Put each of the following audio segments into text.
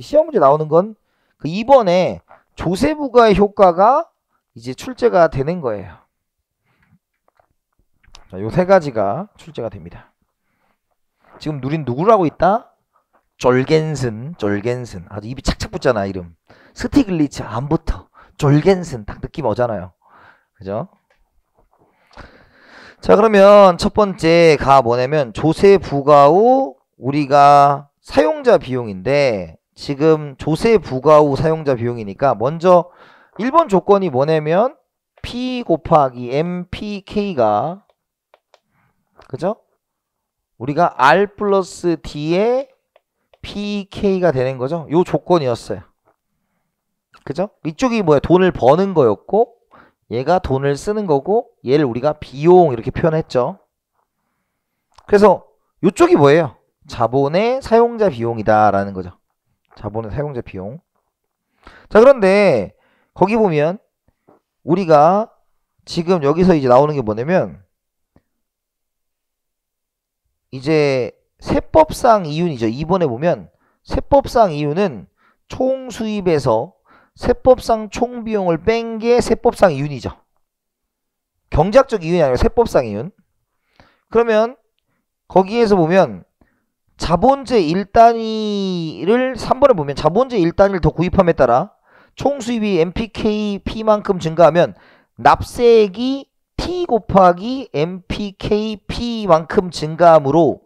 시험 문제 나오는 건 그 2번에 조세부가의 효과가 이제 출제가 되는 거예요. 자, 요 세 가지가 출제가 됩니다. 지금 누린 누구라고 있다? 졸겐슨. 아주 입이 착착 붙잖아, 이름. 스티글리츠 안 붙어. 졸겐슨 딱 느낌 오잖아요. 그죠? 자, 그러면 첫 번째가 뭐냐면 조세 부과 후 우리가 사용자 비용인데, 지금 조세 부과 후 사용자 비용이니까 먼저 1번 조건이 뭐냐면 P 곱하기 MPK가, 그죠? 우리가 R 플러스 D의 PK가 되는 거죠. 요 조건이었어요. 그죠? 이쪽이 뭐야? 돈을 버는 거였고, 얘가 돈을 쓰는 거고, 얘를 우리가 비용 이렇게 표현했죠. 그래서 이쪽이 뭐예요? 자본의 사용자 비용이다 라는 거죠. 자본의 사용자 비용. 자, 그런데 거기 보면 우리가 지금 여기서 이제 나오는 게 뭐냐면 이제 세법상 이윤이죠. 2번에 보면 세법상 이윤은 총 수입에서 세법상 총 비용을 뺀 게 세법상 이윤이죠. 경제학적 이윤이 아니라 세법상 이윤. 그러면 거기에서 보면 자본재 1단위를 3번에 보면 자본재 1단위를 더 구입함에 따라 총 수입이 MPK P만큼 증가하면 납세액이 T 곱하기 MPK P만큼 증가하므로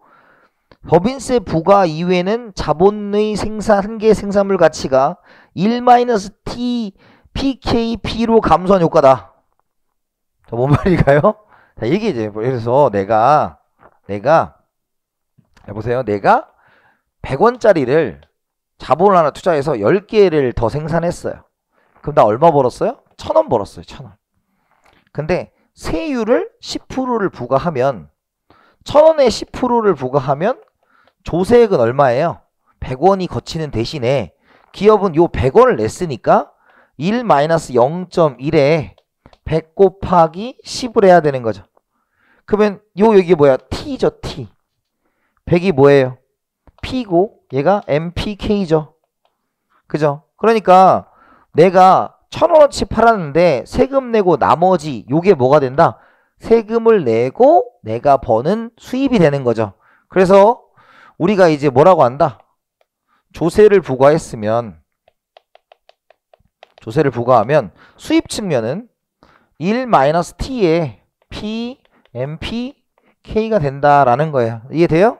법인세 부과 이후에는 자본의 한계 생산물 가치가 1-T PKP로 감소한 효과다. 자, 뭔 말일까요? 자, 이게 이제 그래서 내가 보세요. 내가 100원짜리를 자본을 하나 투자해서 10개를 더 생산했어요. 그럼 나 얼마 벌었어요? 1000원 벌었어요. 1000원. 근데 세율을 10%를 부과하면 1000원에 10%를 부과하면 조세액은 얼마예요? 100원이 거치는 대신에 기업은 요 100원을 냈으니까 1-0.1에 100 곱하기 10을 해야 되는 거죠. 그러면 여기 뭐야? T죠, T. 100이 뭐예요? P고 얘가 MPK죠. 그죠? 그러니까 내가 1000원어치 팔았는데 세금 내고 나머지 요게 뭐가 된다? 세금을 내고 내가 버는 수입이 되는 거죠. 그래서 우리가 이제 뭐라고 한다? 조세를 부과하면 수입 측면은 1-T에 P, MPK가 된다라는 거예요. 이해돼요?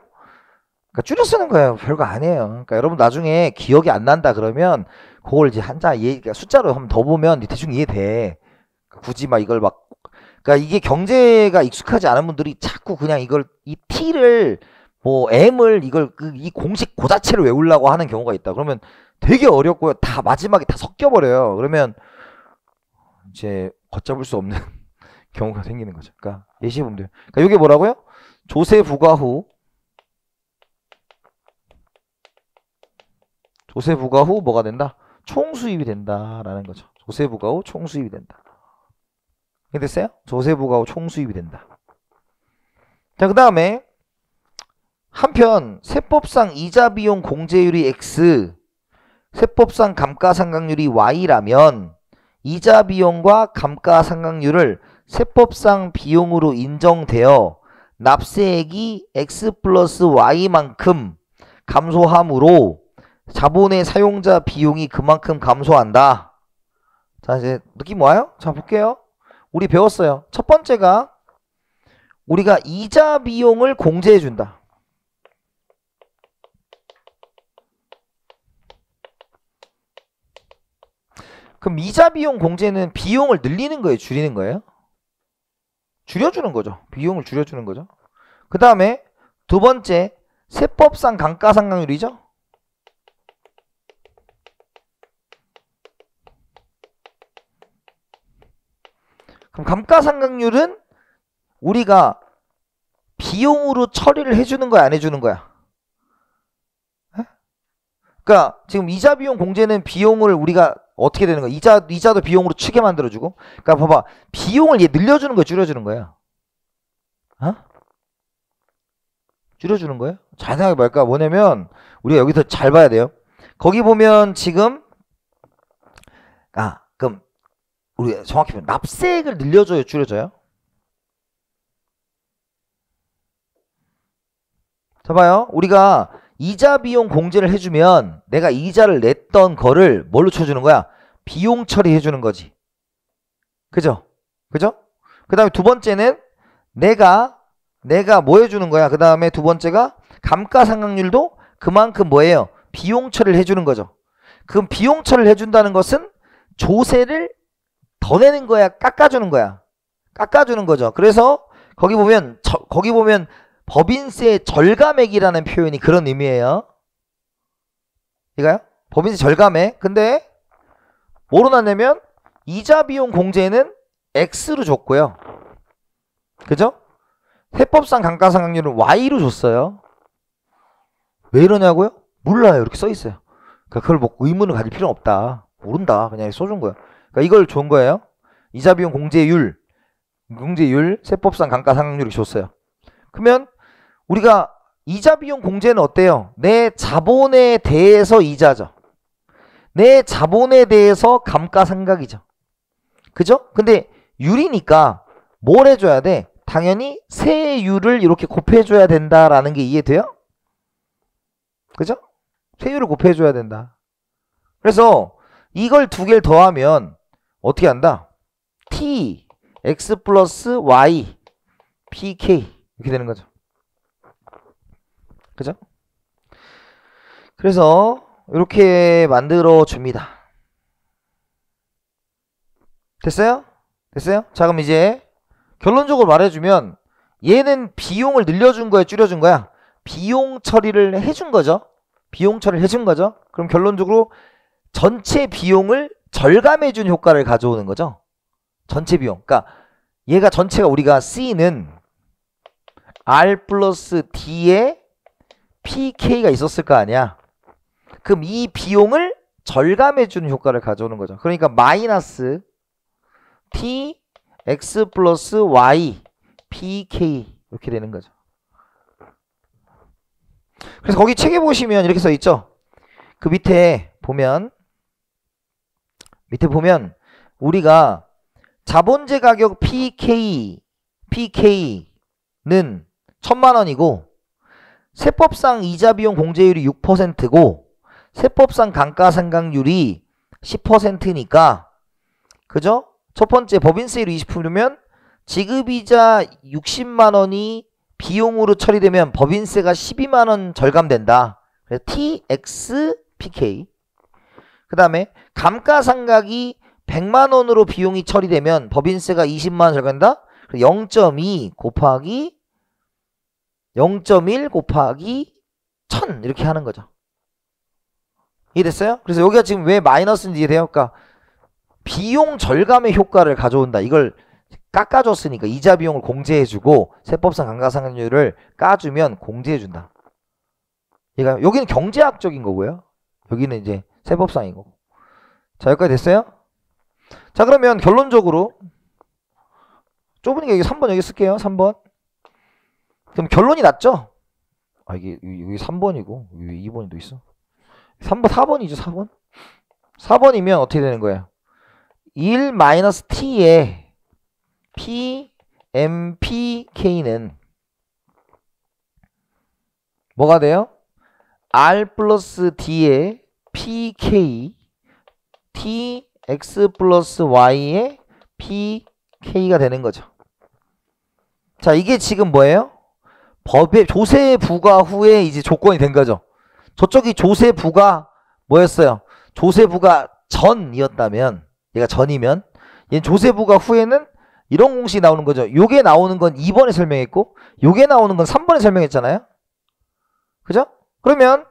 그러니까 줄여 쓰는 거예요. 별거 아니에요. 그러니까 여러분 나중에 기억이 안 난다 그러면 그걸 이제 한자 그러니까 숫자로 한번 더 보면 대충 이해돼. 굳이 막 이걸 막 그러니까 이게 경제가 익숙하지 않은 분들이 자꾸 그냥 이걸 이 T를 뭐 M을 이걸 이 공식 그 자체를 외우려고 하는 경우가 있다. 그러면 되게 어렵고요. 다 마지막에 다 섞여 버려요. 그러면 이제 걷잡을 수 없는 경우가 생기는 거죠. 그러니까 예시해 보면 돼요. 그러니까 이게 뭐라고요? 조세 부과 후 뭐가 된다? 총수입이 된다라는 거죠. 조세 부과 후 총수입이 된다. 이게 됐어요? 조세 부과 후 총수입이 된다. 자, 그 다음에 한편 세법상 이자 비용 공제율이 X, 세법상 감가상각률이 Y라면 이자 비용과 감가상각률을 세법상 비용으로 인정되어 납세액이 X 플러스 Y만큼 감소하므로 자본의 사용자 비용이 그만큼 감소한다. 자, 이제 느낌 와요? 자, 볼게요. 우리 배웠어요. 첫 번째가 우리가 이자 비용을 공제해 준다. 그럼 이자 비용 공제는 비용을 늘리는 거예요? 줄이는 거예요? 줄여주는 거죠. 비용을 줄여주는 거죠. 그 다음에 두 번째 세법상 감가상각률이죠. 그럼 감가상각률은 우리가 비용으로 처리를 해주는 거야, 안 해주는 거야? 그러니까 지금 이자 비용 공제는 비용을 우리가 어떻게 되는 거야? 이자도 비용으로 치게 만들어주고. 그러니까 봐봐, 비용을 얘 늘려주는 거야, 줄여주는 거야? 줄여주는 거예요? 잘 생각해볼까? 뭐냐면 우리가 여기서 잘 봐야 돼요. 거기 보면 지금 그럼 우리 정확히 보면 납세액을 늘려줘요, 줄여줘요? 자 봐요. 우리가 이자 비용 공제를 해주면 내가 이자를 냈던 거를 뭘로 쳐주는 거야? 비용 처리해주는 거지. 그죠? 그죠? 그 다음에 두 번째는 내가 뭐 해주는 거야? 그 다음에 두 번째가 감가상각률도 그만큼 뭐예요? 비용 처리를 해주는 거죠. 그럼 비용 처리를 해준다는 것은 조세를 더 내는 거야? 깎아주는 거야? 깎아주는 거죠. 그래서 거기 보면 법인세 절감액이라는 표현이 그런 의미예요. 이거요? 법인세 절감액. 근데 뭐로 났냐면 이자 비용 공제는 X로 줬고요. 그죠? 세법상 감가상각률은 Y로 줬어요. 왜 이러냐고요? 몰라요. 이렇게 써 있어요. 그러니까 그걸 뭐 의문을 가질 필요는 없다. 모른다. 그냥 써준 거야. 그러니까 이걸 준 거예요. 이자 비용 공제율, 세법상 감가상각률을 줬어요. 그러면 우리가 이자 비용 공제는 어때요? 내 자본에 대해서 이자죠. 내 자본에 대해서 감가상각이죠. 그죠? 근데 율이니까 뭘 해줘야 돼? 당연히 세율을 이렇게 곱해줘야 된다라는 게 이해돼요? 그죠? 세율을 곱해줘야 된다. 그래서 이걸 두 개를 더하면 어떻게 한다? T, X 플러스 Y, PK 이렇게 되는 거죠. 그죠? 그래서 이렇게 만들어 줍니다. 됐어요? 됐어요? 자, 그럼 이제 결론적으로 말해주면 얘는 비용을 늘려준 거야, 줄여준 거야? 비용 처리를 해준 거죠. 비용 처리를 해준 거죠. 그럼 결론적으로 전체 비용을 절감해준 효과를 가져오는 거죠. 전체 비용. 그러니까 얘가 전체가 우리가 C는 R 플러스 D에 PK가 있었을 거 아니야. 그럼 이 비용을 절감해주는 효과를 가져오는 거죠. 그러니까 마이너스 T, X 플러스 Y, PK 이렇게 되는 거죠. 그래서 거기 책에 보시면 이렇게 써 있죠. 그 밑에 보면 우리가 자본재 가격 PK는 1000만원이고 세법상 이자 비용 공제율이 6%고 세법상 감가상각률이 10%니까 그죠? 첫 번째 법인세율이 20%면 지급이자 60만원이 비용으로 처리되면 법인세가 12만원 절감된다. 그래서 TXPK. 그 다음에 감가상각이 100만원으로 비용이 처리되면 법인세가 20만원 절감된다. 0.2 곱하기 0.1 곱하기 1000 이렇게 하는 거죠. 이해됐어요? 그래서 여기가 지금 왜 마이너스인지 이해돼요? 그러니까 비용 절감의 효과를 가져온다. 이걸 깎아줬으니까 이자 비용을 공제해주고 세법상 감가상각률을 까주면 공제해준다. 그러니까 여기는 경제학적인 거고요. 여기는 이제 세법상인 거고. 자, 여기까지 됐어요? 자, 그러면 결론적으로 좁으니까 여기 3번 여기 쓸게요. 3번. 그럼 결론이 났죠? 이게 여기 3번이고 여기 2번이 또 있어. 3번 4번이죠. 4번. 4번이면 어떻게 되는 거예요? 1-t의 PMPK는 뭐가 돼요? R 플러스 D의 PK TX 플러스 Y의 PK가 되는 거죠. 자, 이게 지금 뭐예요? 법의 조세 부과 후에 이제 조건이 된 거죠. 저쪽이 조세 부과 뭐였어요? 조세 부과 전이었다면, 얘가 전이면, 얘는 조세 부과 후에는 이런 공식이 나오는 거죠. 요게 나오는 건 2번에 설명했고, 요게 나오는 건 3번에 설명했잖아요. 그죠? 그러면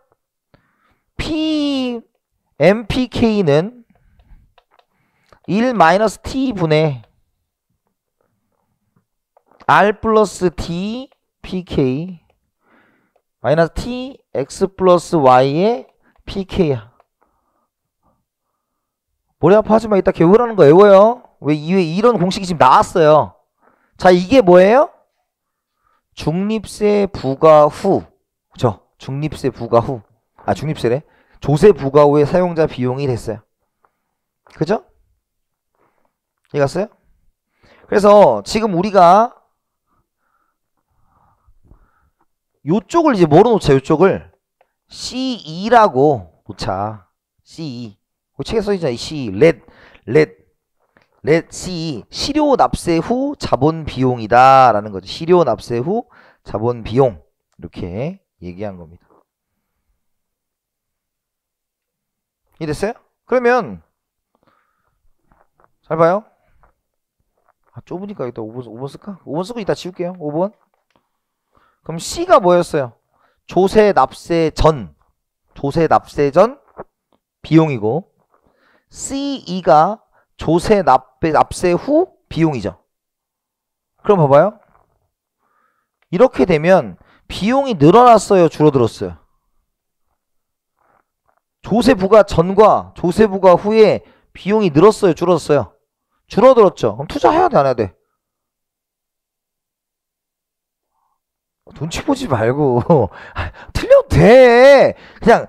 PMPK는 1-t분의 R 플러스 D PK 마이너스 T X 플러스 Y의 PK야. 머리 아파하지 마. 이따 외우라는 거 외워요. 왜 이런 공식이 지금 나왔어요. 자, 이게 뭐예요? 중립세 부과 후. 그죠? 중립세 부과 후. 중립세래. 조세 부과 후의 사용자 비용이 됐어요. 그죠? 이해갔어요? 그래서 지금 우리가 요쪽을 이제 뭐로 놓자? 요쪽을 C2라고 놓자. C2. 책에 써있잖아. C2. let C2. 실효 납세 후 자본 비용이다 라는 거죠. 실효 납세 후 자본 비용. 이렇게 얘기한 겁니다. 이해됐어요? 그러면 잘 봐요. 좁으니까 이따 5번 쓸까? 5번 쓰고 이따 지울게요. 5번. 그럼 C가 뭐였어요? 조세 납세 전 비용이고, C2가 조세 납세 후 비용이죠. 그럼 봐봐요. 이렇게 되면 비용이 늘어났어요? 줄어들었어요? 조세 부과 전과 조세 부과 후에 비용이 늘었어요? 줄었어요? 줄어들었죠? 그럼 투자해야 돼? 안 해야 돼? 눈치 보지 말고 틀려도 돼. 그냥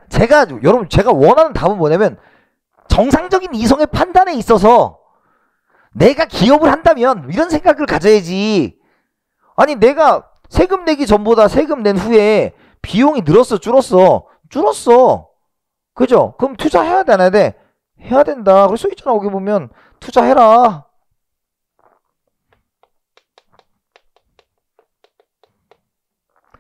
여러분 제가 원하는 답은 뭐냐면, 정상적인 이성의 판단에 있어서 내가 기업을 한다면 이런 생각을 가져야지. 아니 내가 세금 내기 전보다 세금 낸 후에 비용이 늘었어? 줄었어? 줄었어. 그죠? 그럼 투자해야 돼? 안 해야 돼? 해야 된다. 그래서 써있잖아. 거기 보면 투자해라.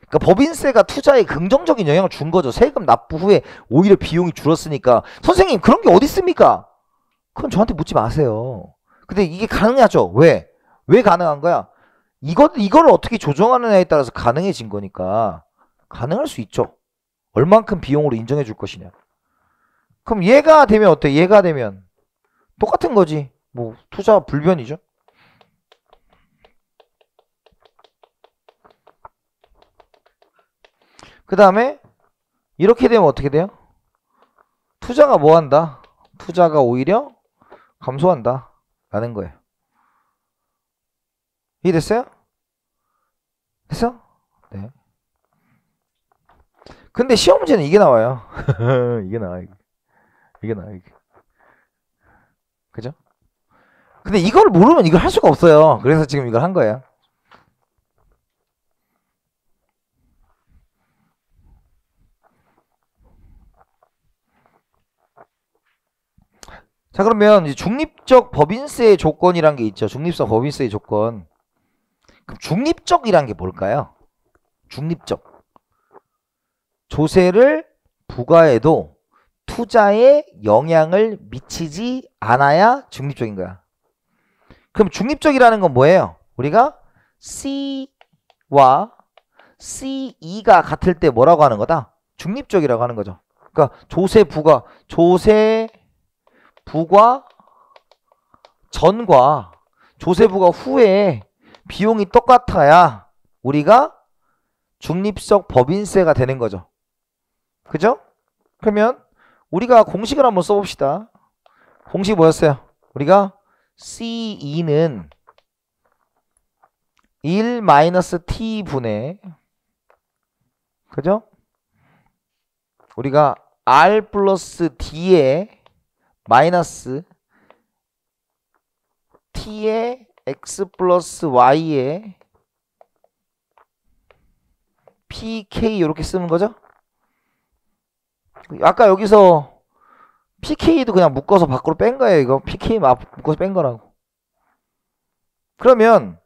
그러니까 법인세가 투자에 긍정적인 영향을 준 거죠. 세금 납부 후에 오히려 비용이 줄었으니까. 선생님 그런 게 어디 있습니까? 그건 저한테 묻지 마세요. 근데 이게 가능하죠. 왜? 왜 가능한 거야? 이거를 어떻게 조정하느냐에 따라서 가능해진 거니까. 가능할 수 있죠. 얼만큼 비용으로 인정해 줄 것이냐. 그럼 얘가 되면 어때? 얘가 되면 똑같은 거지. 뭐 투자 불변이죠. 그 다음에 이렇게 되면 어떻게 돼요? 투자가 뭐 한다? 투자가 오히려 감소한다 라는 거예요. 이해됐어요? 됐어? 네. 근데 시험 문제는 이게 나와요. 이게 나와. 이게 나와. 그죠? 근데 이걸 모르면 이걸 할 수가 없어요. 그래서 지금 이걸 한 거예요. 자, 그러면 이제 중립적 법인세의 조건이란 게 있죠. 중립적 법인세의 조건. 그럼 중립적이란 게 뭘까요? 중립적. 조세를 부과해도 투자에 영향을 미치지 않아야 중립적인 거야. 그럼 중립적이라는 건 뭐예요? 우리가 C와 C2가 같을 때 뭐라고 하는 거다? 중립적이라고 하는 거죠. 그러니까 조세 부과 전과 조세 부과 후에 비용이 똑같아야 우리가 중립적 법인세가 되는 거죠. 그죠? 그러면 우리가 공식을 한번 써봅시다. 공식 뭐였어요? 우리가 C2는 1-T분의, 그죠? 우리가 R 플러스 D의 마이너스 T의 X 플러스 Y의 PK 이렇게 쓰는 거죠? 아까 여기서 PK도 그냥 묶어서 밖으로 뺀 거예요. 이거 PK 묶어서 뺀 거라고. 그러면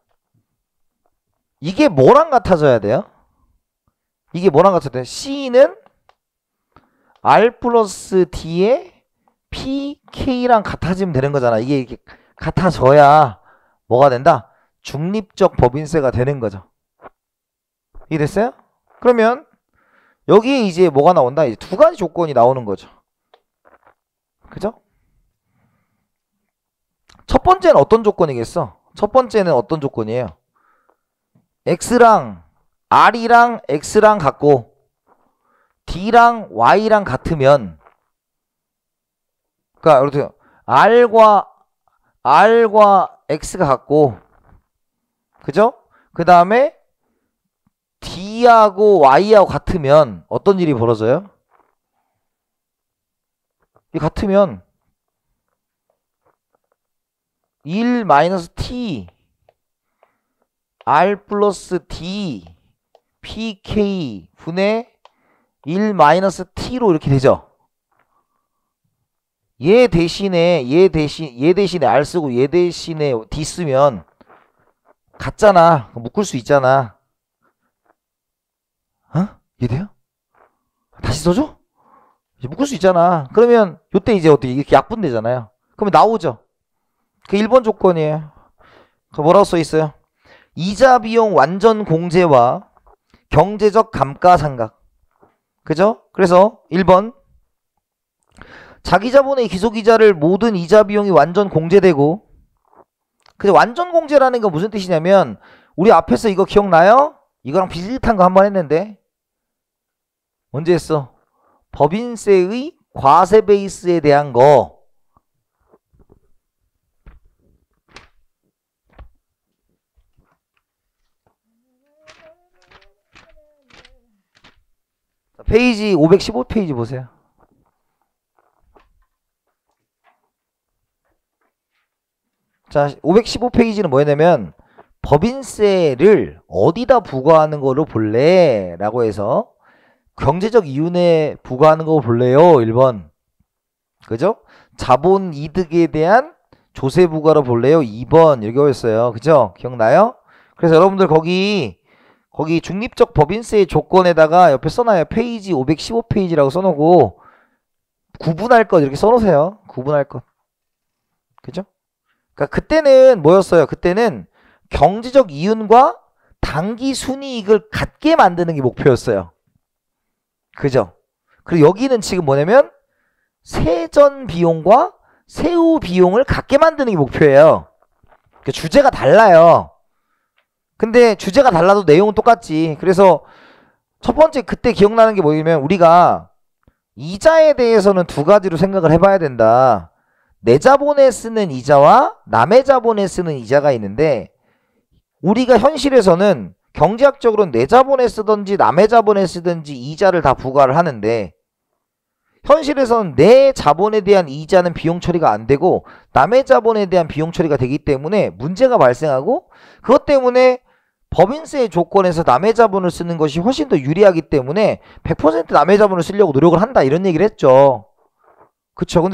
이게 뭐랑 같아져야 돼요? 이게 뭐랑 같아야 돼요? C는 R 플러스 D의 PK랑 같아지면 되는 거잖아. 이게 이렇게 같아져야 뭐가 된다? 중립적 법인세가 되는 거죠. 이해됐어요? 그러면 여기에 이제 뭐가 나온다? 이제 두 가지 조건이 나오는 거죠. 그죠? 첫 번째는 어떤 조건이겠어? 첫 번째는 어떤 조건이에요? X랑 R이랑 X랑 같고 D랑 Y랑 같으면, 그러니까 이렇게 R과 X가 같고, 그죠? 그 다음에 D하고 Y하고 같으면 어떤 일이 벌어져요? 이 같으면 1 마이너스 t r 플러스 d pk 분의 1 마이너스 t로 이렇게 되죠. 얘 대신에 r 쓰고 얘 대신에 d 쓰면 같잖아. 묶을 수 있잖아. 어? 이해돼요? 다시 써줘? 이제 묶을 수 있잖아. 그러면 요때 이제 어떻게 이렇게 약분되잖아요. 그러면 나오죠. 그 1번 조건이에요. 그 뭐라고 써 있어요? 이자 비용 완전 공제와 경제적 감가상각. 그죠? 그래서 1번 자기 자본의 기소이자를 모든 이자 비용이 완전 공제되고, 근데 완전 공제라는 건 무슨 뜻이냐면 우리 앞에서 이거 기억나요? 이거랑 비슷한 거 한번 했는데 언제 했어? 법인세의 과세 베이스에 대한 거. 페이지 515페이지 보세요. 자, 515페이지는 뭐였냐면 법인세를 어디다 부과하는 거로 볼래? 라고 해서 경제적 이윤에 부과하는 거 볼래요? 1번. 그죠? 자본 이득에 대한 조세 부과로 볼래요? 2번. 이렇게 했어요. 그죠? 기억나요? 그래서 여러분들 거기 중립적 법인세의 조건에다가 옆에 써놔요. 페이지 515페이지라고 써놓고 구분할 것 이렇게 써놓으세요. 구분할 것. 그죠? 그러니까 그때는 뭐였어요? 그때는 경제적 이윤과 당기 순이익을 같게 만드는 게 목표였어요. 그죠? 그리고 여기는 지금 뭐냐면 세전 비용과 세후 비용을 같게 만드는 게 목표예요. 그러니까 주제가 달라요. 근데 주제가 달라도 내용은 똑같지. 그래서 첫 번째 그때 기억나는 게 뭐냐면 우리가 이자에 대해서는 두 가지로 생각을 해봐야 된다. 내 자본에 쓰는 이자와 남의 자본에 쓰는 이자가 있는데, 우리가 현실에서는 경제학적으로는 내 자본에 쓰든지 남의 자본에 쓰든지 이자를 다 부과를 하는데, 현실에서는 내 자본에 대한 이자는 비용 처리가 안 되고 남의 자본에 대한 비용 처리가 되기 때문에 문제가 발생하고, 그것 때문에 법인세 조건에서 남의 자본을 쓰는 것이 훨씬 더 유리하기 때문에 100% 남의 자본을 쓰려고 노력을 한다, 이런 얘기를 했죠. 그쵸?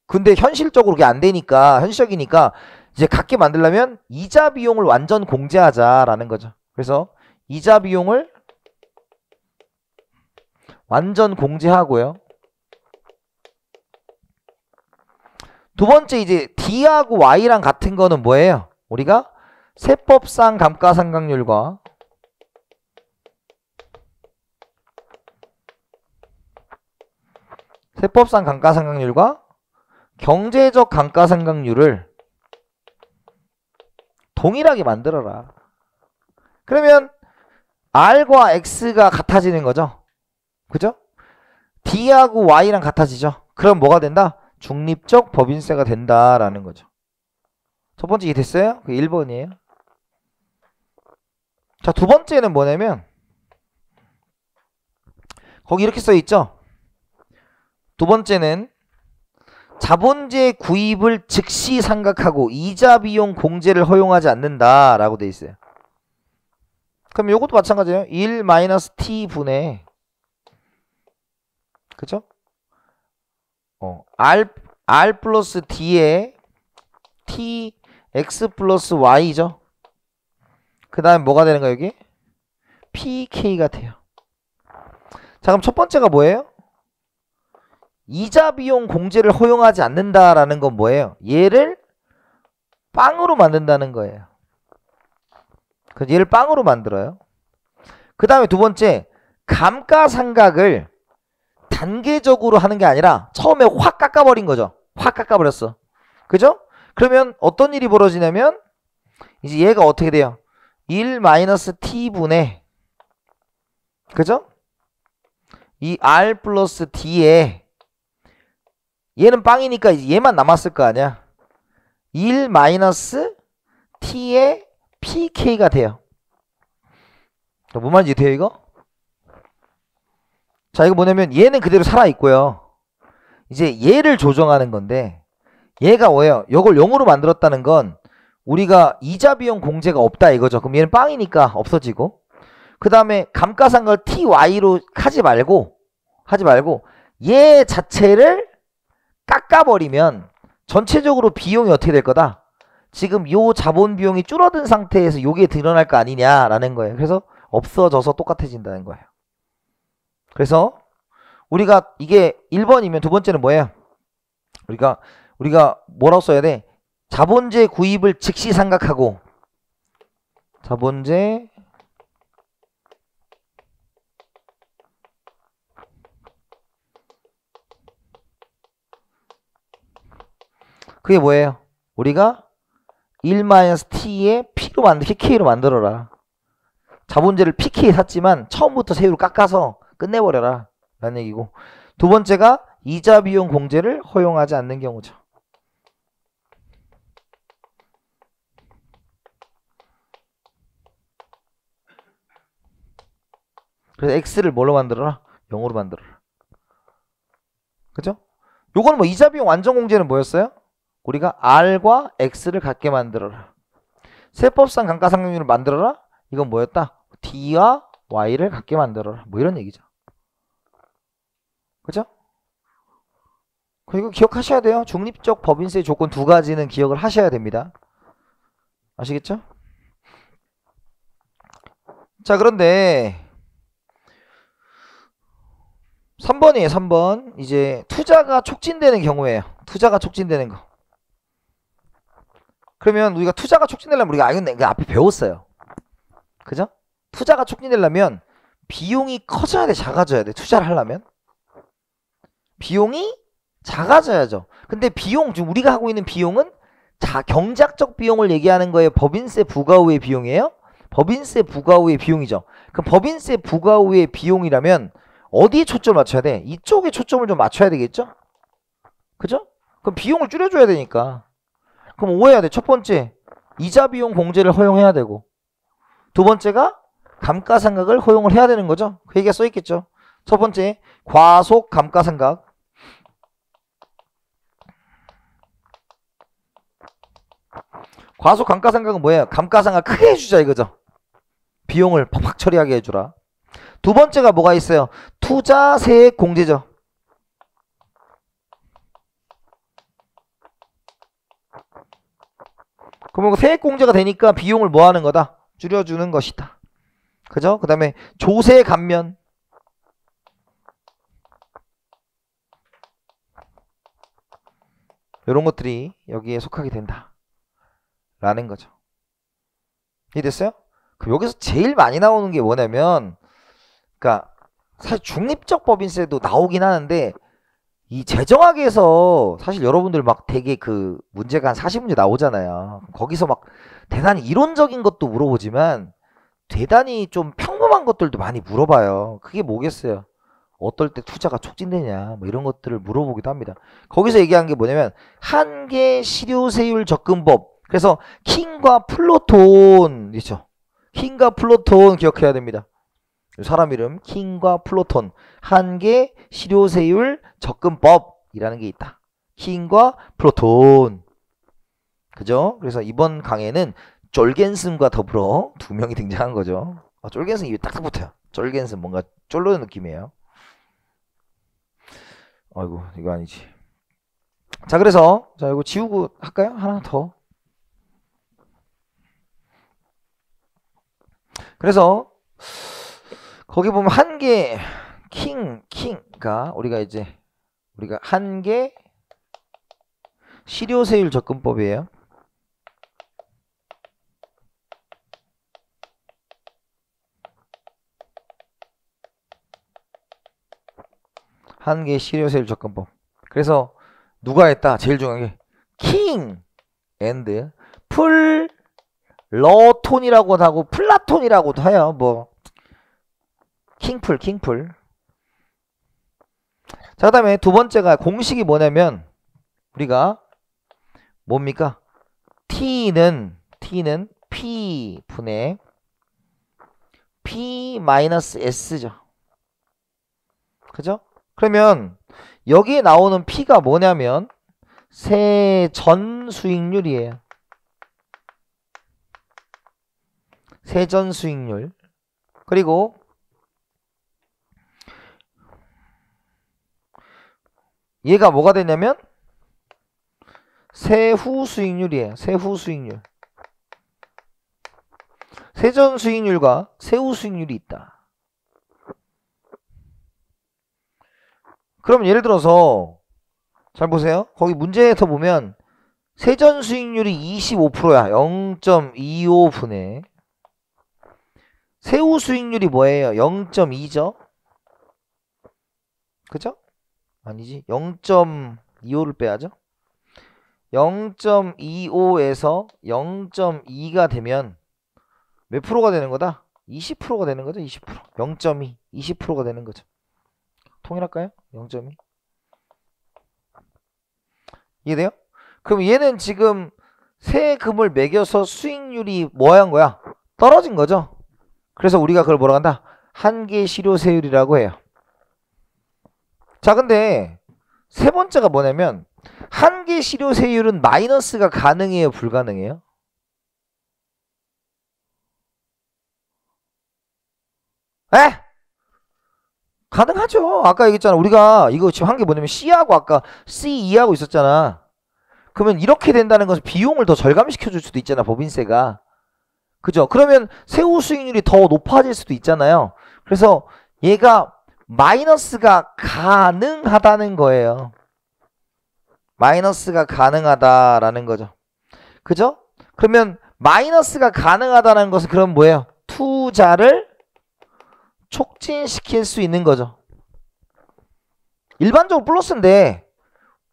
근데 현실적으로 그게 안 되니까, 현실적이니까 이제 같게 만들려면 이자 비용을 완전 공제하자라는 거죠. 그래서 이자 비용을 완전 공제하고요. 두 번째 이제 D하고 Y랑 같은 거는 뭐예요? 우리가 세법상 감가상각률과 경제적 감가상각률을 동일하게 만들어라. 그러면 R과 X가 같아지는 거죠. 그죠? D하고 Y랑 같아지죠. 그럼 뭐가 된다? 중립적 법인세가 된다라는 거죠. 첫 번째 이해 됐어요? 그게 1번이에요. 자, 두 번째는 뭐냐면 거기 이렇게 써 있죠. 두 번째는 자본재 구입을 즉시 상각하고 이자 비용 공제를 허용하지 않는다라고 돼 있어요. 그럼 요것도 마찬가지예요. 1-t 분의, 그죠? r 플러스 d에 t x 플러스 y죠. 그 다음에 뭐가 되는 거예요, 여기? pk가 돼요. 자, 그럼 첫 번째가 뭐예요? 이자 비용 공제를 허용하지 않는다라는 건 뭐예요? 얘를 빵으로 만든다는 거예요. 그래서 얘를 빵으로 만들어요. 그 다음에 두 번째, 감가상각을 단계적으로 하는 게 아니라 처음에 확 깎아버린 거죠. 확 깎아버렸어. 그죠? 그러면 어떤 일이 벌어지냐면 이제 얘가 어떻게 돼요? 1-t 분의, 그죠? 이 r 플러스 d에 얘는 빵이니까 이제 얘만 남았을 거 아니야. 1-t의 pk가 돼요. 뭔 말인지 돼요, 이거? 자, 이거 뭐냐면 얘는 그대로 살아있고요. 이제 얘를 조정하는 건데 얘가 뭐예요? 이걸 0으로 만들었다는 건 우리가 이자 비용 공제가 없다 이거죠. 그럼 얘는 빵이니까 없어지고 그 다음에 감가상각을 ty로 하지 말고 얘 자체를 깎아버리면 전체적으로 비용이 어떻게 될 거다? 지금 요 자본 비용이 줄어든 상태에서 요게 드러날 거 아니냐라는 거예요. 그래서 없어져서 똑같아진다는 거예요. 그래서 우리가 이게 1번이면 두 번째는 뭐예요? 우리가 뭐라고 써야 돼? 자본재 구입을 즉시 상각하고 자본재 그게 뭐예요? 우리가 1-t에 K로 만들어라. 자본재를 PK에 샀지만 처음부터 세율을 깎아서 끝내버려라 라는 얘기고 두 번째가 이자 비용 공제를 허용하지 않는 경우죠. 그래서 X를 뭘로 만들어라? 0으로 만들어라. 그죠? 요거는 뭐 이자 비용 완전 공제는 뭐였어요? 우리가 R과 X를 같게 만들어라. 세법상 감가상각률을 만들어라. 이건 뭐였다? D와 Y를 같게 만들어라. 뭐 이런 얘기죠. 그죠? 이거 기억하셔야 돼요. 중립적 법인세 조건 두 가지는 기억을 하셔야 됩니다. 아시겠죠? 자, 그런데 3번이에요. 3번. 이제 투자가 촉진되는 경우에요. 투자가 촉진되는 거. 그러면 우리가 투자가 촉진되려면 우리가 이거 앞에 배웠어요. 그죠? 투자가 촉진되려면 비용이 커져야 돼, 작아져야 돼. 투자를 하려면 비용이 작아져야죠. 근데 비용, 지금 우리가 하고 있는 비용은 경작적 비용을 얘기하는 거예요. 법인세 부과 후의 비용이에요. 법인세 부과 후의 비용이죠. 그럼 법인세 부과 후의 비용이라면 어디에 초점을 맞춰야 돼? 이쪽에 초점을 좀 맞춰야 되겠죠? 그죠? 그럼 비용을 줄여줘야 되니까. 그럼 뭐 해야 돼? 첫 번째, 이자 비용 공제를 허용해야 되고 두 번째가 감가상각을 허용을 해야 되는 거죠. 그 얘기가 써있겠죠. 첫 번째, 과속 감가상각. 과속 감가상각은 뭐예요? 감가상각 크게 해주자 이거죠. 비용을 팍팍 처리하게 해주라. 두 번째가 뭐가 있어요? 투자 세액 공제죠. 그러면 세액 공제가 되니까 비용을 뭐 하는 거다? 줄여주는 것이다. 그죠? 그 다음에 조세 감면. 이런 것들이 여기에 속하게 된다. 라는 거죠. 이해됐어요? 그럼 여기서 제일 많이 나오는 게 뭐냐면, 그러니까 사실 중립적 법인세도 나오긴 하는데 이 재정학에서 사실 여러분들 막 되게 그 문제가 한 40문제 나오잖아요. 거기서 막 대단히 이론적인 것도 물어보지만 대단히 좀 평범한 것들도 많이 물어봐요. 그게 뭐겠어요? 어떨 때 투자가 촉진되냐 뭐 이런 것들을 물어보기도 합니다. 거기서 얘기한 게 뭐냐면 한계 실효세율 접근법. 그래서 킹과 플로톤 있죠. 킹과 플로톤 기억해야 됩니다. 사람 이름 킹과 플로톤. 한계 실효세율 접근법이라는 게 있다. 킹과 플로톤. 그죠? 그래서 이번 강의는 쫄겐슨과 더불어 두 명이 등장한 거죠. 쫄겐슨 입에 딱 붙어요. 쫄겐슨 뭔가 쫄르는 느낌이에요. 아이고 이거 아니지. 자, 그래서 자 이거 지우고 할까요? 하나 더. 그래서 거기 보면 한계 킹가 우리가 한계 실효세율 접근법이에요. 한계 실효세율 접근법. 그래서 누가 했다? 제일 중요한 게 킹 앤드 플러톤이라고도 하고 플라톤이라고도 해요. 뭐 킹풀. 자, 그 다음에 두 번째가 공식이 뭐냐면 우리가 뭡니까? T는 P 분의 P-S죠. 그죠? 그러면 여기에 나오는 P가 뭐냐면 세전 수익률이에요. 세전 수익률. 그리고 얘가 뭐가 되냐면 세후 수익률이에요. 세후 수익률. 세전 수익률과 세후 수익률이 있다. 그럼 예를 들어서 잘 보세요. 거기 문제에서 보면 세전 수익률이 25%야. 0.25분의 세후 수익률이 뭐예요? 0.2죠? 그죠? 아니지. 0.25를 빼야죠. 0.25에서 0.2가 되면 몇 프로가 되는 거다? 20%가 되는 거죠. 20%. 0.2. 20%가 되는 거죠. 통일할까요? 0.2. 이해돼요? 그럼 얘는 지금 세금을 매겨서 수익률이 뭐 한 거야? 떨어진 거죠. 그래서 우리가 그걸 뭐라고 한다? 한계 실효세율이라고 해요. 자, 근데 세 번째가 뭐냐면 한계 실효세율은 마이너스가 가능해요? 불가능해요? 에? 가능하죠. 아까 얘기했잖아. 우리가 이거 지금 한 게 뭐냐면 C하고 아까 C2하고 있었잖아. 그러면 이렇게 된다는 것은 비용을 더 절감시켜 줄 수도 있잖아. 법인세가. 그죠? 그러면 세후 수익률이 더 높아질 수도 있잖아요. 그래서 얘가 마이너스가 가능하다는 거예요. 마이너스가 가능하다라는 거죠. 그죠? 그러면 마이너스가 가능하다는 것은 그럼 뭐예요? 투자를 촉진시킬 수 있는 거죠. 일반적으로 플러스인데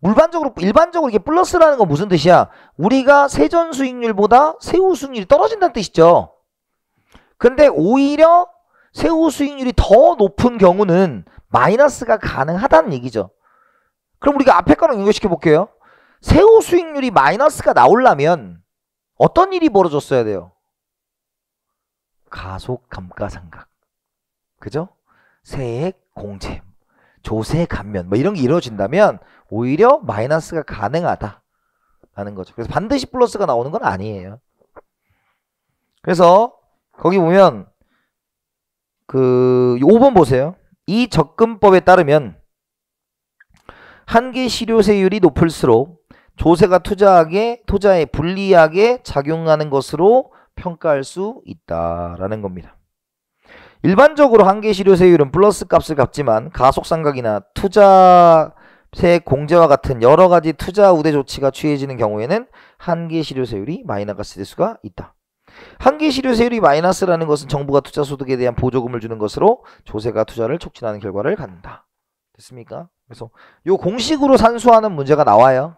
일반적으로 이게 플러스라는 건 무슨 뜻이야? 우리가 세전 수익률보다 세후 수익률이 떨어진다는 뜻이죠. 근데 오히려 세후 수익률이 더 높은 경우는 마이너스가 가능하다는 얘기죠. 그럼 우리가 앞에 거랑 연결시켜 볼게요. 세후 수익률이 마이너스가 나오려면 어떤 일이 벌어졌어야 돼요? 가속 감가상각. 그죠? 세액 공제, 조세 감면 뭐 이런 게 이루어진다면 오히려 마이너스가 가능하다라는 거죠. 그래서 반드시 플러스가 나오는 건 아니에요. 그래서 거기 보면 그 5번 보세요. 이 접근법에 따르면 한계 실효세율이 높을수록 조세가 투자에 불리하게 작용하는 것으로 평가할 수 있다라는 겁니다. 일반적으로 한계 실효세율은 플러스 값을 갚지만 가속상각이나 투자세 공제와 같은 여러 가지 투자 우대 조치가 취해지는 경우에는 한계 실효세율이 마이너스가 될 수가 있다. 한계 실효세율이 마이너스라는 것은 정부가 투자 소득에 대한 보조금을 주는 것으로 조세가 투자를 촉진하는 결과를 갖는다. 됐습니까? 그래서 요 공식으로 산수하는 문제가 나와요.